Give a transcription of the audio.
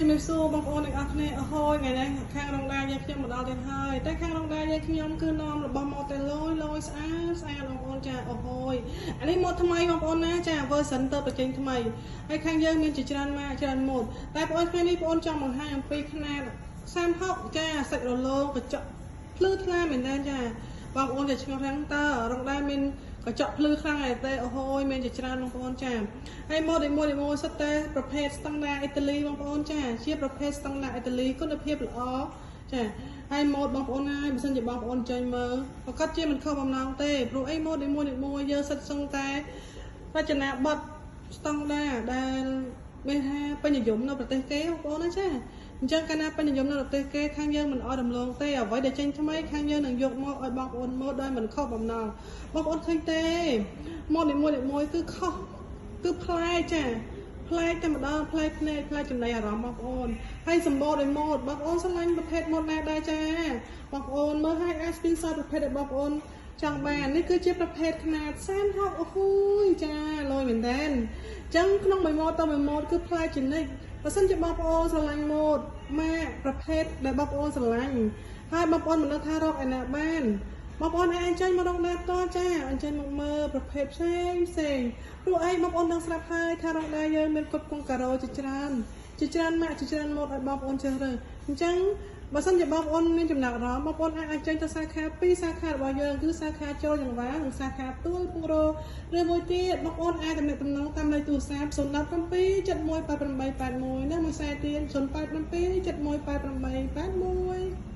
ជំរាបសួរបបងប្អូនទាំងអស់គ្នាអរហើយថ្ងៃនេះខាងរងដាយើងខ្ញុំមកដល់ទៀតហើយតែខាងរងដាយើងខ្ញុំគឺនាំរបស់ម៉ូតែលយស្អាតស្អាតបងប្អូនចាអរហើយអានេះម៉ូថ្មីបងប្អូនណាចា version ទៅបញ្ចេញថ្មីហើយខាងយើងមានជាច្រើនម៉ាកច្រើនម៉ូតតែបងប្អូនថ្ងៃនេះបងប្អូនចង់បង្ហាញអំពីຂະຫນាត30ចាសាច់រលោងកញ្ចក់ភ្លឺថ្លាមែនតើចាបងប្អូនតែឆ្ងល់ថាតើរងដាមានកញ្ចក់ភ្លឺខ្លាំងឯទេអូហូយមានជាច្រើនបងប្អូនចាហើយម៉ូតមួយសុទ្ធតែប្រភេទស្តង់ដារអ៊ីតាលីបងប្អូនចាជាប្រភេទស្តង់ដារអ៊ីតាលីគុណភាពល្អចាហើយម៉ូតបងប្អូនណាបើសិនជាបងប្អូនចេញមើលប្រកាសជាមិនខុសបំណងទេព្រោះអីម៉ូតមួយយើងសិតសឹងតែរចនាប័ទ្មស្តង់ដារដែលមានថាពេញនិយមនៅប្រទេសគេបងប្អូនណាចាអញ្ចឹងកាលណាពេញនិយមនៅប្រទេសគេខាងយើងមិនអត់រំលងទេអ្វីដែលចេញថ្មីខាងយើងនឹងយកមកឲ្យបងប្អូនមើលដោយមិនខុសបំណងបងប្អូនឃើញទេម៉ូតមួយគឺខុសគឺប្លែកចាប្លែកតែម្ដងប្លែកភ្នែកប្លែកចំណៃអារម្មណ៍បងប្អូនហើយសម្បូរដោយម៉ូតបងប្អូនស្រឡាញ់ប្រភេទម៉ូតណាដែរចាបងប្អូនមើលឲ្យអាចស្ទីលសតប្រភេទដែលបងប្អូនចង់បាននេះគឺជាប្រភេទຂະຫນាត30អូហូយចាលយមែនតើអញ្ចឹងក្នុងមួយម៉ូតទៅមួយម៉ូតគឺប្លែកជានិច្ចបើសិនជាបងប្អូនស្រឡាញ់ម៉ូតម៉ាកប្រភេទដែលបងប្អូនស្រឡាញ់ហើយបងប្អូនមិនដឹងថារកឯណាបានបងប្អូនអាចអញ្ជើញមករកណាតចាអញ្ជើញមកមើលប្រភេទផ្សេងព្រោះអីបងប្អូនដឹងស្រាប់ហើយថារកដែរយើងមានគ្រប់គ្រងការ៉ូជាច្រើនម៉ាកជាច្រើនម៉ូតឲ្យបងប្អូនជ្រើសរើសអញ្ចឹងបើសិនជាបងប្អូនមានចំណាប់អារម្មណ៍បងប្អូនអាចអញ្ជើញទៅសាខា2សាខារបស់យើងគឺសាខាចូលចង្វានិងសាខាទួលពងរឬមួយទៀតបងប្អូនអាចទំនាក់ទំនងតាមលេខទូរស័ព្ទ017 718881និងមួយខ្សែទៀត087 718881